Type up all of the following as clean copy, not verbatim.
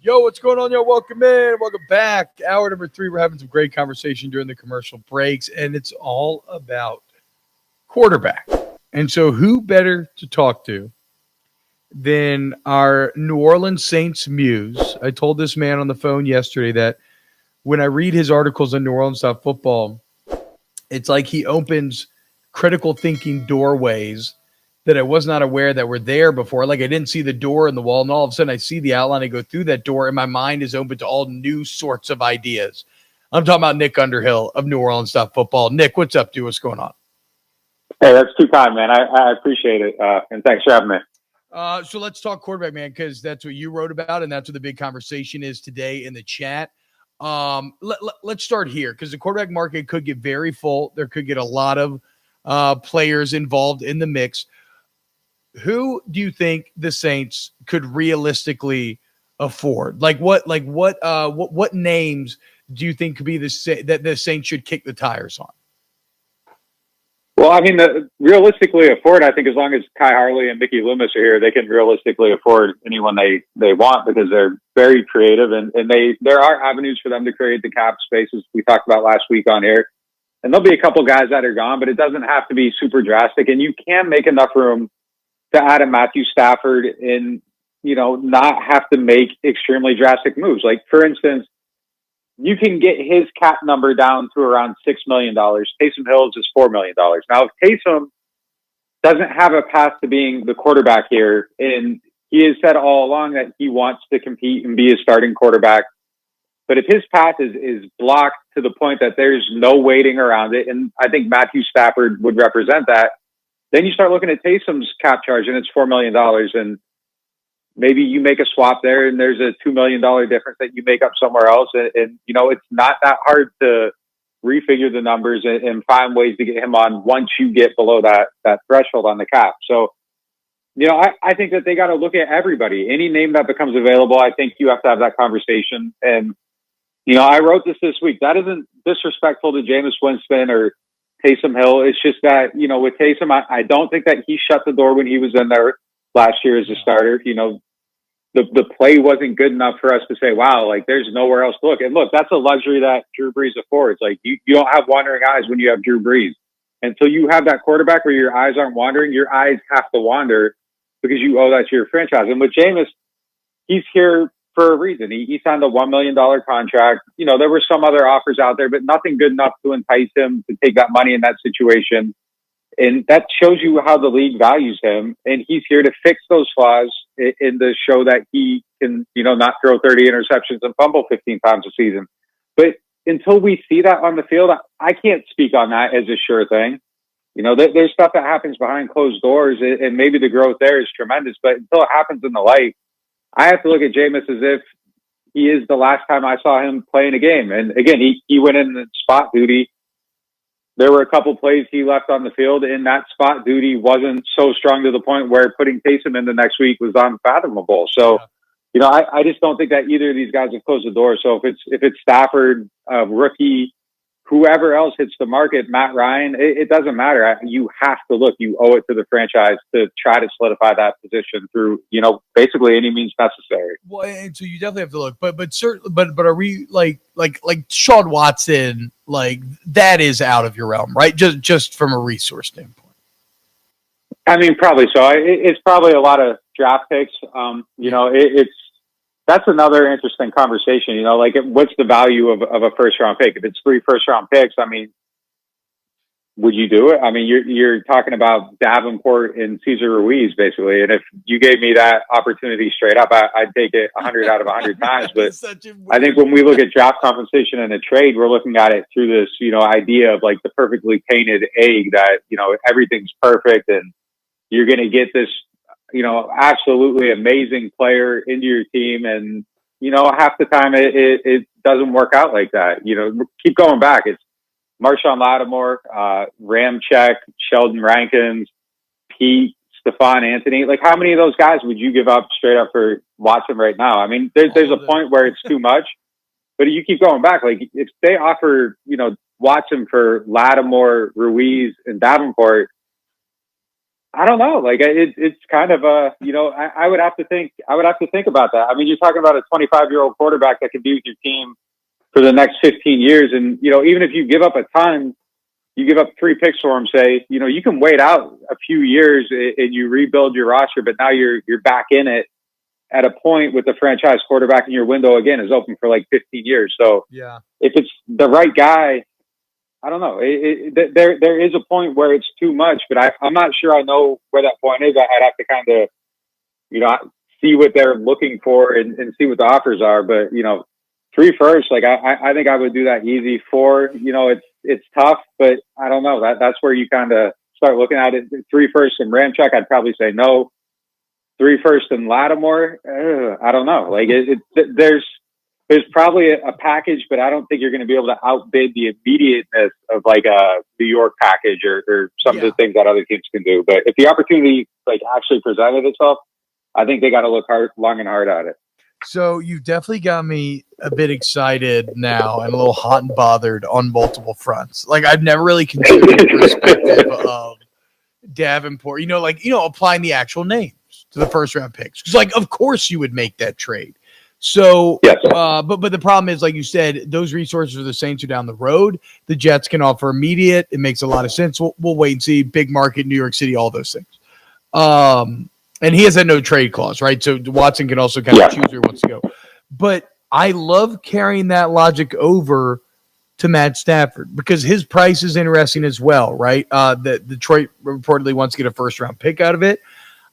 Yo, what's going on, yo? Welcome in. Welcome back. Hour number 3. We're having some great conversation during the commercial breaks, and it's all about quarterback. And so who better to talk to than our New Orleans Saints muse? I told this man on the phone yesterday that when I read his articles on New Orleans football, it's like he opens critical thinking doorways that I was not aware that were there before. Like I didn't see the door in the wall, and all of a sudden I see the outline. I go through that door, and my mind is open to all new sorts of ideas. I'm talking about Nick Underhill of New Orleans football. Nick, what's up, dude? What's going on? Hey, that's too kind, man. I appreciate it, and thanks for having me. So let's talk quarterback, man, because that's what you wrote about, and that's what the big conversation is today in the chat. Let's start here because the quarterback market could get very full. There could get a lot of players involved in the mix. Who do you think the Saints could realistically afford? What names do you think could be that the Saints should kick the tires on? Well, I mean, realistically afford, I think as long as Kai Harley and Mickey Loomis are here, they can realistically afford anyone they want because they're very creative and there are avenues for them to create the cap spaces we talked about last week on here. And there'll be a couple guys that are gone, but it doesn't have to be super drastic. And you can make enough room to add a Matthew Stafford and, not have to make extremely drastic moves. Like, for instance, you can get his cap number down to around $6 million. Taysom Hill's is $4 million. Now, if Taysom doesn't have a path to being the quarterback here, and he has said all along that he wants to compete and be a starting quarterback, but if his path is blocked to the point that there's no waiting around it, and I think Matthew Stafford would represent that, then you start looking at Taysom's cap charge, and it's $4 million. And maybe you make a swap there, and there's a $2 million difference that you make up somewhere else. And it's not that hard to refigure the numbers and find ways to get him on once you get below that threshold on the cap. So, I think that they got to look at everybody. Any name that becomes available, I think you have to have that conversation. And, I wrote this week. That isn't disrespectful to Jameis Winston or Taysom Hill. It's just that, with Taysom, I don't think that he shut the door when he was in there last year as a starter. The play wasn't good enough for us to say, wow, like there's nowhere else to look. And look, that's a luxury that Drew Brees affords. Like you don't have wandering eyes when you have Drew Brees. Until you have that quarterback where your eyes aren't wandering, your eyes have to wander because you owe that to your franchise. And with Jameis, he's here for a reason. He signed a $1 million contract. There were some other offers out there, but nothing good enough to entice him to take that money in that situation. And that shows you how the league values him. And he's here to fix those flaws in the show that he can, not throw 30 interceptions and fumble 15 times a season. But until we see that on the field, I can't speak on that as a sure thing. There's stuff that happens behind closed doors, and maybe the growth there is tremendous. But until it happens in the light, I have to look at Jameis as if he is the last time I saw him play in a game. And again, he went in spot duty. There were a couple plays he left on the field, and that spot duty wasn't so strong to the point where putting Taysom in the next week was unfathomable. So, I just don't think that either of these guys have closed the door. So if it's Stafford, rookie, whoever else hits the market, Matt Ryan, it doesn't matter. You have to look. You owe it to the franchise to try to solidify that position through, basically any means necessary. Well, and so you definitely have to look, but are we like Sean Watson? Like that is out of your realm, right? Just from a resource standpoint. I mean, probably so. It's probably a lot of draft picks. That's another interesting conversation. What's the value of a first round pick? If it's 3 first round picks, I mean, would you do it? I mean, you're talking about Davenport and Cesar Ruiz basically. And if you gave me that opportunity straight up, I'd take it 100 out of 100 times. But I think when we look at draft compensation and a trade, we're looking at it through this, idea of like the perfectly painted egg that, everything's perfect and you're going to get this, absolutely amazing player into your team. And, half the time it doesn't work out like that. Keep going back. It's Marshawn Lattimore, Ramczyk, Sheldon Rankins, Pete, Stephon Anthony. Like how many of those guys would you give up straight up for Watson right now? I mean, there's a point where it's too much, but you keep going back. Like if they offer, Watson for Lattimore, Ruiz, and Davenport, I don't know. Like it's kind of I would have to think. I would have to think about that. I mean, you're talking about a 25-year-old quarterback that can be with your team for the next 15 years, and even if you give up a ton, you give up 3 picks for him. Say, you can wait out a few years and you rebuild your roster, but now you're back in it at a point with the franchise quarterback, and your window again is open for like 15 years. So Yeah. if it's the right guy, I don't know. There is a point where it's too much, but I'm not sure I know where that point is. I'd have to kind of, see what they're looking for and see what the offers are. But, 3 first, like I think I would do that easy. 4, it's tough, but I don't know. That's where you kind of start looking at it. 3 first and Ramchek, I'd probably say no. 3 first and Lattimore, I don't know. Like there's probably a package, but I don't think you're going to be able to outbid the immediateness of like a New York package or some of the things that other teams can do. But if the opportunity like actually presented itself, I think they got to look long and hard at it. So you've definitely got me a bit excited now and a little hot and bothered on multiple fronts. Like I've never really considered the perspective of Davenport, applying the actual names to the first round picks. Because like, of course you would make that trade. So, yes. But the problem is, like you said, those resources for the Saints are down the road. The Jets can offer immediate. It makes a lot of sense. We'll wait and see. Big market, New York City, all those things. And he has a no trade clause, right? So Watson can also kind of choose where he wants to go. But I love carrying that logic over to Matt Stafford because his price is interesting as well, right? That Detroit reportedly wants to get a first round pick out of it.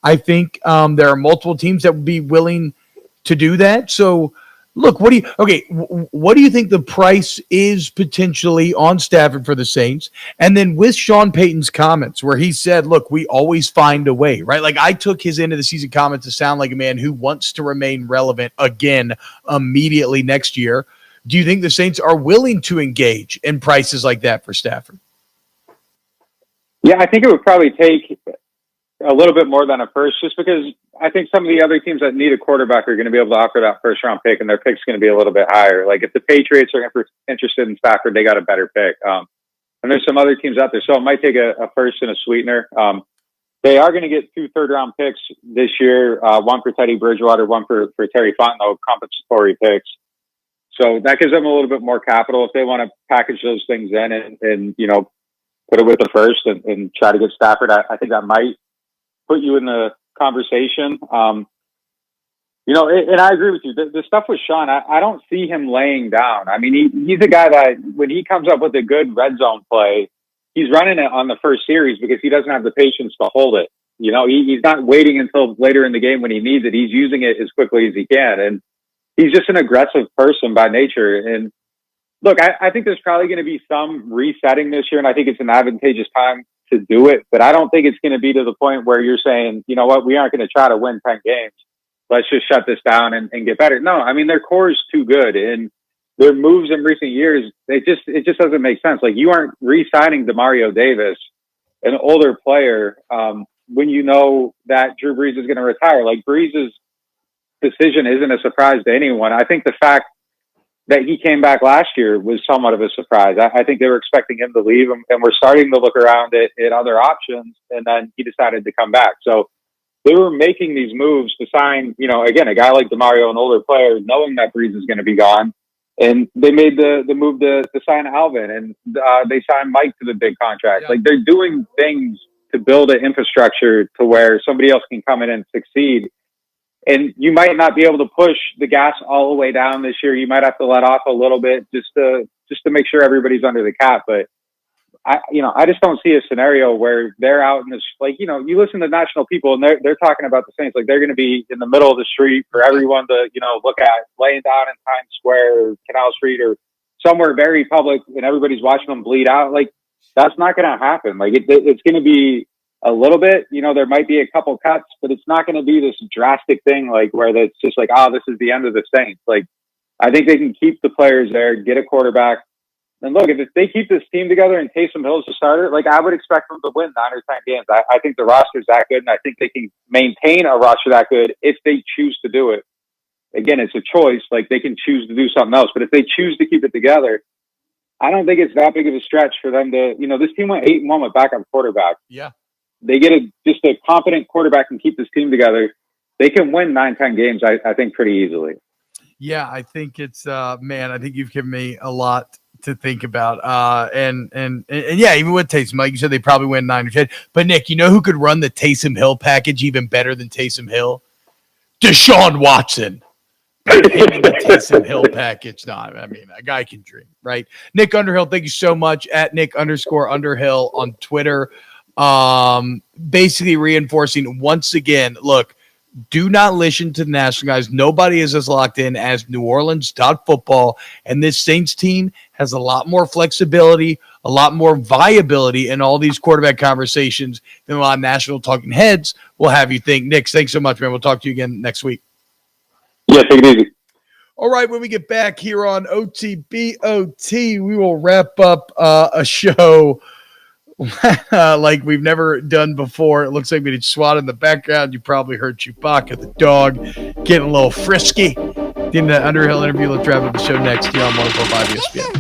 I think there are multiple teams that would be willing to do that. So, look, what do you think the price is potentially on Stafford for the Saints? And then with Sean Payton's comments where he said, look, we always find a way, right? Like I took his end of the season comment to sound like a man who wants to remain relevant again immediately next year. Do you think the Saints are willing to engage in prices like that for Stafford? Yeah, I think it would probably take a little bit more than a first, just because I think some of the other teams that need a quarterback are going to be able to offer that first round pick, and their pick's going to be a little bit higher. Like if the Patriots are interested in Stafford, they got a better pick. And there's some other teams out there, so it might take a first and a sweetener. They are going to get 2 third-round picks this year, one for Teddy Bridgewater, one for Terry Fontenot, compensatory picks. So that gives them a little bit more capital if they want to package those things in and put it with the first and try to get Stafford. I think that might put you in the conversation. And I agree with you. The stuff with Sean, I don't see him laying down. I mean, he's a guy that when he comes up with a good red zone play, he's running it on the first series because he doesn't have the patience to hold it. He's not waiting until later in the game when he needs it. He's using it as quickly as he can. And he's just an aggressive person by nature. And look, I think there's probably going to be some resetting this year, and I think it's an advantageous time to do it, but I don't think it's going to be to the point where you're saying, you know what, we aren't going to try to win 10 games. Let's just shut this down and get better. No, I mean, their core is too good, and their moves in recent years, it just doesn't make sense. Like you aren't re-signing DeMario Davis, an older player, when you know that Drew Brees is going to retire. Like Brees' decision isn't a surprise to anyone. I think the fact that he came back last year was somewhat of a surprise. I think they were expecting him to leave, and we're starting to look around at other options, and then he decided to come back. So they were making these moves to sign, again, a guy like DeMario, an older player, knowing that Brees is going to be gone. And they made the move to sign Alvin, and they signed Mike to the big contract. Yeah. Like they're doing things to build an infrastructure to where somebody else can come in and succeed. And you might not be able to push the gas all the way down this year. You might have to let off a little bit just to make sure everybody's under the cap. But I just don't see a scenario where they're out in this, like, you listen to national people and they're talking about the Saints, like they're going to be in the middle of the street for everyone to, look at, laying down in Times Square or Canal Street or somewhere very public, and everybody's watching them bleed out. Like that's not going to happen. Like it's going to be a little bit, there might be a couple cuts, but it's not going to be this drastic thing, like where it's just like, oh, this is the end of the Saints. Like, I think they can keep the players there, get a quarterback. And look, if they keep this team together and Taysom Hill's the starter, like I would expect them to win 9 or 10 games. I think the roster's that good, and I think they can maintain a roster that good if they choose to do it. Again, it's a choice. Like they can choose to do something else, but if they choose to keep it together, I don't think it's that big of a stretch for them to, this team went 8-1 with backup quarterback. Yeah. they get just a competent quarterback and keep this team together, they can win 9-10 games, I think, pretty easily. Yeah, I think it's man, I think you've given me a lot to think about. And yeah, even with Taysom, like you said, they probably win 9 or 10. But Nick, you know who could run the Taysom Hill package even better than Taysom Hill? Deshaun Watson. Him in the Taysom Hill package. No, I mean, a guy can dream, right? Nick Underhill, thank you so much. At Nick_Underhill on Twitter. Basically reinforcing once again, look, do not listen to the national guys. Nobody is as locked in as New Orleans football. And this Saints team has a lot more flexibility, a lot more viability in all these quarterback conversations than a lot of national talking heads will have you think. Nick, thanks so much, man. We'll talk to you again next week. Yeah, take it easy. All right, when we get back here on OTBOT, we will wrap up a show like we've never done before. It looks like we did SWAT in the background. You probably heard Chewbacca, the dog, getting a little frisky. In the Underhill interview, let's wrap up the show next here on 104.5 ESPN.